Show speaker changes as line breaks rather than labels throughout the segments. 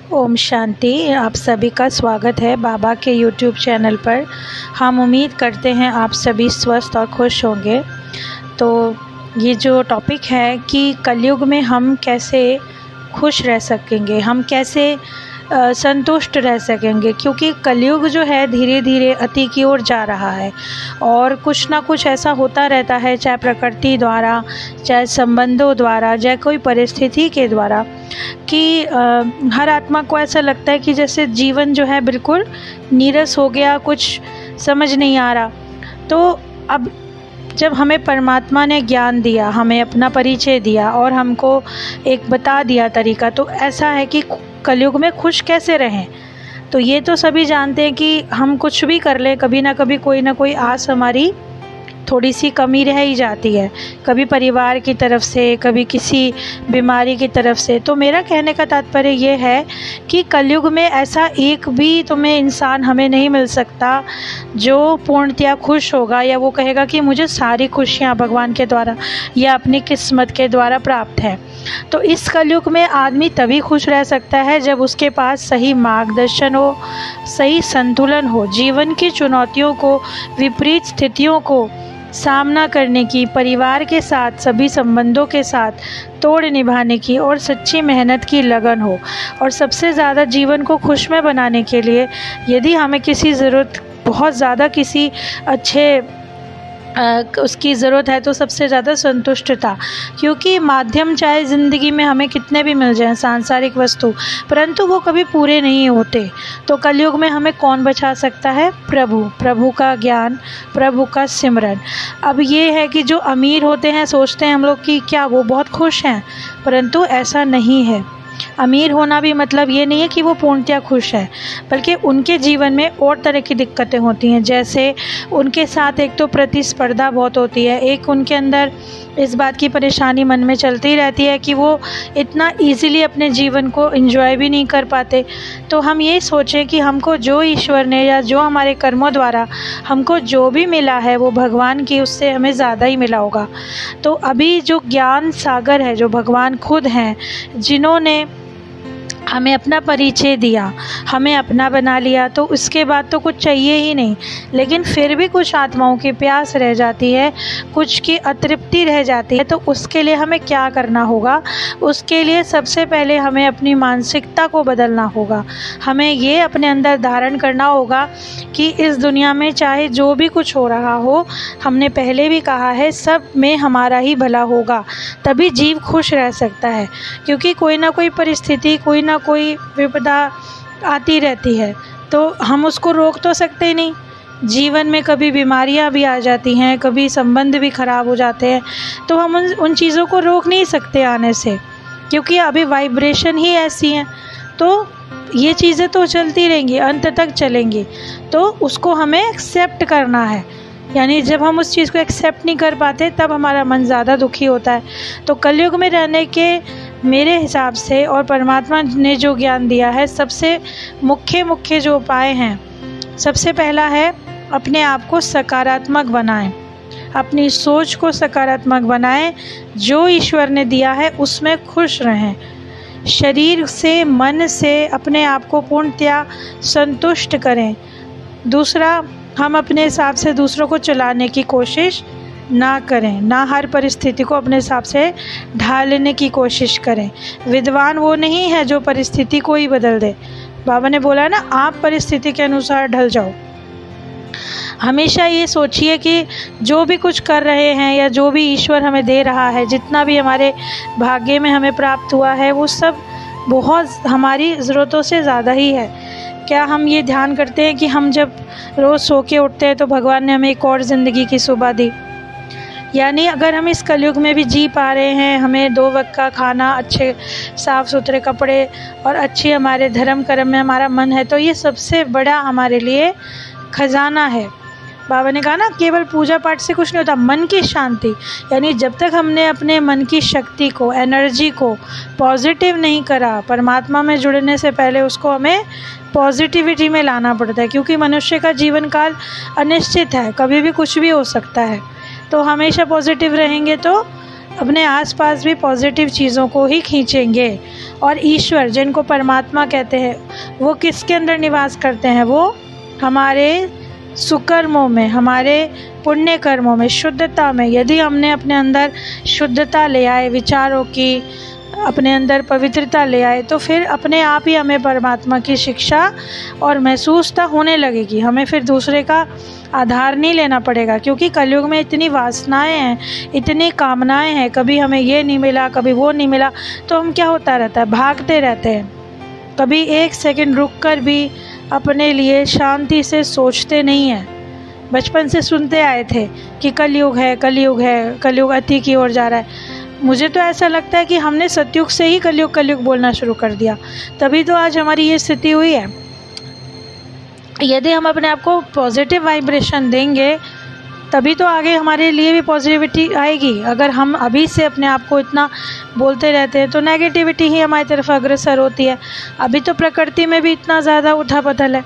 ओम शांति। आप सभी का स्वागत है बाबा के YouTube चैनल पर। हम उम्मीद करते हैं आप सभी स्वस्थ और खुश होंगे। तो ये जो टॉपिक है कि कलयुग में हम कैसे खुश रह सकेंगे, हम कैसे संतुष्ट रह सकेंगे, क्योंकि कलयुग जो है धीरे धीरे अति की ओर जा रहा है और कुछ ना कुछ ऐसा होता रहता है, चाहे प्रकृति द्वारा, चाहे संबंधों द्वारा, चाहे कोई परिस्थिति के द्वारा, कि हर आत्मा को ऐसा लगता है कि जैसे जीवन जो है बिल्कुल नीरस हो गया, कुछ समझ नहीं आ रहा। तो अब जब हमें परमात्मा ने ज्ञान दिया, हमें अपना परिचय दिया और हमको एक बता दिया तरीका, तो ऐसा है कि कलयुग में खुश कैसे रहें। तो ये तो सभी जानते हैं कि हम कुछ भी कर लें, कभी ना कभी कोई ना कोई आस हमारी थोड़ी सी कमी रह ही जाती है, कभी परिवार की तरफ से, कभी किसी बीमारी की तरफ से। तो मेरा कहने का तात्पर्य ये है कि कलयुग में ऐसा एक भी तुम्हें इंसान हमें नहीं मिल सकता जो पूर्णतया खुश होगा या वो कहेगा कि मुझे सारी खुशियाँ भगवान के द्वारा या अपनी किस्मत के द्वारा प्राप्त है। तो इस कलयुग में आदमी तभी खुश रह सकता है जब उसके पास सही मार्गदर्शन हो, सही संतुलन हो, जीवन की चुनौतियों को, विपरीत स्थितियों को सामना करने की, परिवार के साथ, सभी संबंधों के साथ तोड़ निभाने की और सच्ची मेहनत की लगन हो। और सबसे ज़्यादा जीवन को खुशमय बनाने के लिए यदि हमें किसी ज़रूरत, बहुत ज़्यादा किसी अच्छे उसकी ज़रूरत है, तो सबसे ज़्यादा संतुष्टता, क्योंकि माध्यम चाहे ज़िंदगी में हमें कितने भी मिल जाएं सांसारिक वस्तु, परंतु वो कभी पूरे नहीं होते। तो कलयुग में हमें कौन बचा सकता है? प्रभु का ज्ञान, प्रभु का सिमरन। अब ये है कि जो अमीर होते हैं सोचते हैं हम लोग कि क्या वो बहुत खुश हैं, परंतु ऐसा नहीं है। अमीर होना भी मतलब ये नहीं है कि वो पूर्णतया खुश है, बल्कि उनके जीवन में और तरह की दिक्कतें होती हैं। जैसे उनके साथ एक तो प्रतिस्पर्धा बहुत होती है, एक उनके अंदर इस बात की परेशानी मन में चलती रहती है कि वो इतना इजीली अपने जीवन को एंजॉय भी नहीं कर पाते। तो हम ये सोचें कि हमको जो ईश्वर ने या जो हमारे कर्मों द्वारा हमको जो भी मिला है वो भगवान की, उससे हमें ज़्यादा ही मिला होगा। तो अभी जो ज्ञान सागर है, जो भगवान खुद हैं, जिन्होंने हमें अपना परिचय दिया, हमें अपना बना लिया, तो उसके बाद तो कुछ चाहिए ही नहीं। लेकिन फिर भी कुछ आत्माओं की प्यास रह जाती है, कुछ की अतृप्ति रह जाती है। तो उसके लिए हमें क्या करना होगा? उसके लिए सबसे पहले हमें अपनी मानसिकता को बदलना होगा। हमें ये अपने अंदर धारण करना होगा कि इस दुनिया में चाहे जो भी कुछ हो रहा हो, हमने पहले भी कहा है, सब में हमारा ही भला होगा, तभी जीव खुश रह सकता है। क्योंकि कोई ना कोई परिस्थिति, कोई ना कोई विपदा आती रहती है, तो हम उसको रोक तो सकते ही नहीं। जीवन में कभी बीमारियां भी आ जाती हैं, कभी संबंध भी ख़राब हो जाते हैं, तो हम उन चीज़ों को रोक नहीं सकते आने से, क्योंकि अभी वाइब्रेशन ही ऐसी हैं। तो ये चीज़ें तो चलती रहेंगी, अंत तक चलेंगी। तो उसको हमें एक्सेप्ट करना है। यानी जब हम उस चीज़ को एक्सेप्ट नहीं कर पाते, तब हमारा मन ज़्यादा दुखी होता है। तो कलयुग में रहने के मेरे हिसाब से और परमात्मा ने जो ज्ञान दिया है, सबसे मुख्य जो उपाय हैं, सबसे पहला है अपने आप को सकारात्मक बनाएं, अपनी सोच को सकारात्मक बनाएं, जो ईश्वर ने दिया है उसमें खुश रहें, शरीर से, मन से अपने आप को पूर्णतया संतुष्ट करें। दूसरा, हम अपने हिसाब से दूसरों को चलाने की कोशिश ना करें, ना हर परिस्थिति को अपने हिसाब से ढालने की कोशिश करें। विद्वान वो नहीं है जो परिस्थिति को ही बदल दे। बाबा ने बोला ना, आप परिस्थिति के अनुसार ढल जाओ। हमेशा ये सोचिए कि जो भी कुछ कर रहे हैं या जो भी ईश्वर हमें दे रहा है, जितना भी हमारे भाग्य में हमें प्राप्त हुआ है, वो सब बहुत हमारी ज़रूरतों से ज़्यादा ही है। क्या हम ये ध्यान करते हैं कि हम जब रोज़ सो के उठते हैं तो भगवान ने हमें एक और ज़िंदगी की सुबह दी? यानी अगर हम इस कलयुग में भी जी पा रहे हैं, हमें 2 वक्त का खाना, अच्छे साफ़ सुथरे कपड़े और अच्छी हमारे धर्म कर्म में हमारा मन है, तो ये सबसे बड़ा हमारे लिए खजाना है। बाबा ने कहा ना, केवल पूजा पाठ से कुछ नहीं होता, मन की शांति। यानी जब तक हमने अपने मन की शक्ति को, एनर्जी को पॉजिटिव नहीं करा, परमात्मा में जुड़ने से पहले उसको हमें पॉजिटिविटी में लाना पड़ता है, क्योंकि मनुष्य का जीवन काल अनिश्चित है, कभी भी कुछ भी हो सकता है। तो हमेशा पॉजिटिव रहेंगे तो अपने आसपास भी पॉजिटिव चीज़ों को ही खींचेंगे। और ईश्वर, जिनको परमात्मा कहते हैं, वो किसके अंदर निवास करते हैं? वो हमारे सुकर्मों में, हमारे पुण्य कर्मों में, शुद्धता में। यदि हमने अपने अंदर शुद्धता ले आए, विचारों की अपने अंदर पवित्रता ले आए, तो फिर अपने आप ही हमें परमात्मा की शिक्षा और महसूसता होने लगेगी। हमें फिर दूसरे का आधार नहीं लेना पड़ेगा, क्योंकि कलयुग में इतनी वासनाएं हैं, इतनी कामनाएं हैं, कभी हमें ये नहीं मिला, कभी वो नहीं मिला, तो हम क्या होता रहता है, भागते रहते हैं। कभी एक सेकंड रुक कर भी अपने लिए शांति से सोचते नहीं हैं। बचपन से सुनते आए थे कि कलयुग है, कलयुग है, कलयुग अति की ओर जा रहा है। मुझे तो ऐसा लगता है कि हमने सतयुग से ही कलयुग कलयुग बोलना शुरू कर दिया, तभी तो आज हमारी ये स्थिति हुई है। यदि हम अपने आप को पॉजिटिव वाइब्रेशन देंगे, तभी तो आगे हमारे लिए भी पॉजिटिविटी आएगी। अगर हम अभी से अपने आप को इतना बोलते रहते हैं, तो नेगेटिविटी ही हमारी तरफ अग्रसर होती है। अभी तो प्रकृति में भी इतना ज़्यादा उथल-पुथल है।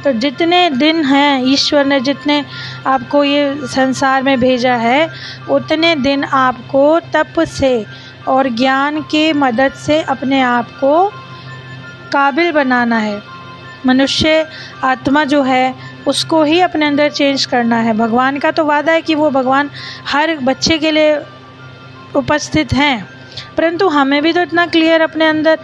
तो जितने दिन हैं, ईश्वर ने जितने आपको ये संसार में भेजा है, उतने दिन आपको तप से और ज्ञान की मदद से अपने आप को काबिल बनाना है। मनुष्य आत्मा जो है, उसको ही अपने अंदर चेंज करना है। भगवान का तो वादा है कि वो भगवान हर बच्चे के लिए उपस्थित हैं, परंतु हमें भी तो इतना क्लियर अपने अंदर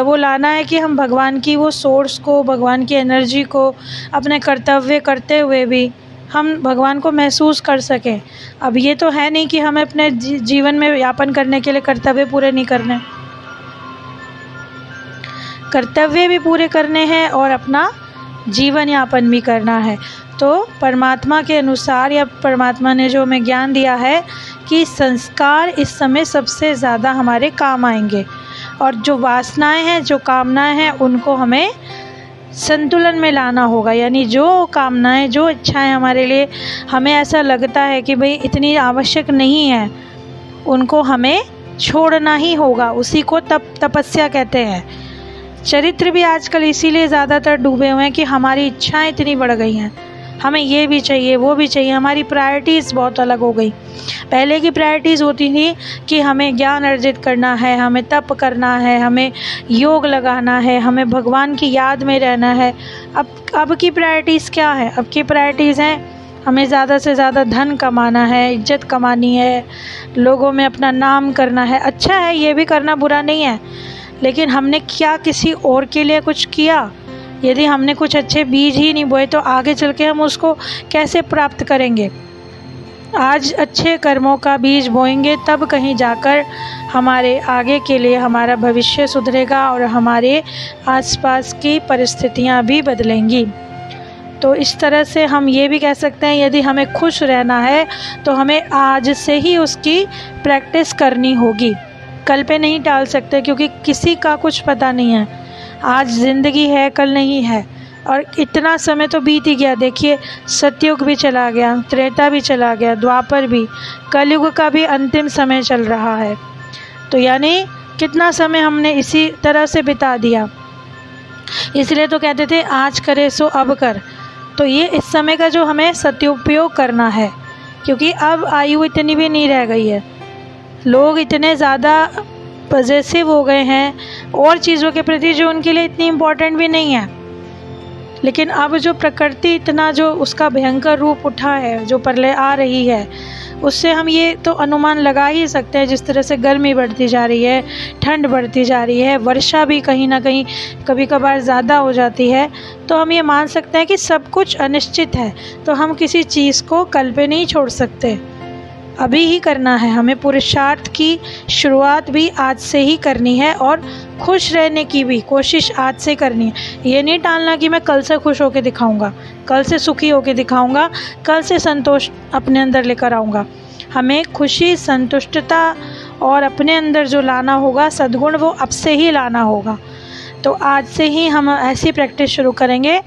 वो लाना है कि हम भगवान की वो सोर्स को, भगवान की एनर्जी को अपने कर्तव्य करते हुए भी हम भगवान को महसूस कर सकें। अब ये तो है नहीं कि हमें अपने जीवन में यापन करने के लिए कर्तव्य पूरे नहीं करने, कर्तव्य भी पूरे करने हैं और अपना जीवन यापन भी करना है। तो परमात्मा के अनुसार, या परमात्मा ने जो हमें ज्ञान दिया है कि संस्कार इस समय सबसे ज़्यादा हमारे काम आएंगे, और जो वासनाएं हैं, जो कामनाएं हैं, उनको हमें संतुलन में लाना होगा। यानी जो कामनाएं, जो इच्छाएं हमारे लिए हमें ऐसा लगता है कि भाई इतनी आवश्यक नहीं है, उनको हमें छोड़ना ही होगा। उसी को तपस्या कहते हैं। चरित्र भी आजकल इसीलिए ज़्यादातर डूबे हुए हैं कि हमारी इच्छाएं इतनी बढ़ गई हैं, हमें ये भी चाहिए, वो भी चाहिए। हमारी प्रायोरिटीज़ बहुत अलग हो गई। पहले की प्रायोरिटीज़ होती थी कि हमें ज्ञान अर्जित करना है, हमें तप करना है, हमें योग लगाना है, हमें भगवान की याद में रहना है। अब की प्रायोरिटीज़ क्या है? अब की प्रायोरिटीज़ हैं हमें ज़्यादा से ज़्यादा धन कमाना है, इज्जत कमानी है, लोगों में अपना नाम करना है। अच्छा है, ये भी करना बुरा नहीं है, लेकिन हमने क्या किसी और के लिए कुछ किया? यदि हमने कुछ अच्छे बीज ही नहीं बोए, तो आगे चल के हम उसको कैसे प्राप्त करेंगे? आज अच्छे कर्मों का बीज बोएंगे, तब कहीं जाकर हमारे आगे के लिए हमारा भविष्य सुधरेगा और हमारे आसपास की परिस्थितियां भी बदलेंगी। तो इस तरह से हम ये भी कह सकते हैं, यदि हमें खुश रहना है तो हमें आज से ही उसकी प्रैक्टिस करनी होगी। कल पे नहीं टाल सकते, क्योंकि किसी का कुछ पता नहीं है। आज ज़िंदगी है, कल नहीं है, और इतना समय तो बीत ही गया। देखिए, सतयुग भी चला गया, त्रेता भी चला गया, द्वापर भी, कलयुग का भी अंतिम समय चल रहा है। तो यानी कितना समय हमने इसी तरह से बिता दिया। इसलिए तो कहते थे आज करे सो अब कर। तो ये इस समय का जो हमें सदुपयोग करना है, क्योंकि अब आयु इतनी भी नहीं रह गई है। लोग इतने ज़्यादा पॉजेसिव हो गए हैं और चीज़ों के प्रति जो उनके लिए इतनी इम्पोर्टेंट भी नहीं है। लेकिन अब जो प्रकृति इतना जो उसका भयंकर रूप उठा है, जो प्रलय आ रही है, उससे हम ये तो अनुमान लगा ही सकते हैं। जिस तरह से गर्मी बढ़ती जा रही है, ठंड बढ़ती जा रही है, वर्षा भी कहीं ना कहीं कभी कभार ज़्यादा हो जाती है, तो हम ये मान सकते हैं कि सब कुछ अनिश्चित है। तो हम किसी चीज़ को कल पे नहीं छोड़ सकते, अभी ही करना है। हमें पुरुषार्थ की शुरुआत भी आज से ही करनी है और खुश रहने की भी कोशिश आज से करनी है। ये नहीं टालना कि मैं कल से खुश होकर दिखाऊंगा, कल से सुखी होकर दिखाऊंगा, कल से संतोष अपने अंदर लेकर आऊँगा। हमें खुशी, संतुष्टता और अपने अंदर जो लाना होगा सद्गुण, वो अब से ही लाना होगा। तो आज से ही हम ऐसी प्रैक्टिस शुरू करेंगे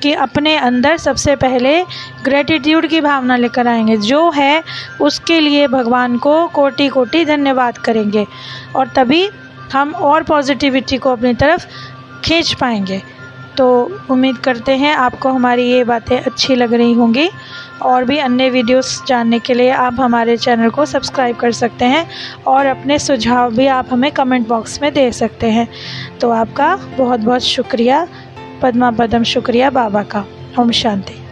कि अपने अंदर सबसे पहले ग्रेटिट्यूड की भावना लेकर आएंगे। जो है उसके लिए भगवान को कोटि कोटि धन्यवाद करेंगे, और तभी हम और पॉजिटिविटी को अपनी तरफ खींच पाएंगे। तो उम्मीद करते हैं आपको हमारी ये बातें अच्छी लग रही होंगी, और भी अन्य वीडियोस जानने के लिए आप हमारे चैनल को सब्सक्राइब कर सकते हैं और अपने सुझाव भी आप हमें कमेंट बॉक्स में दे सकते हैं। तो आपका बहुत बहुत शुक्रिया, पद्मा पदम शुक्रिया बाबा का। ओम शांति।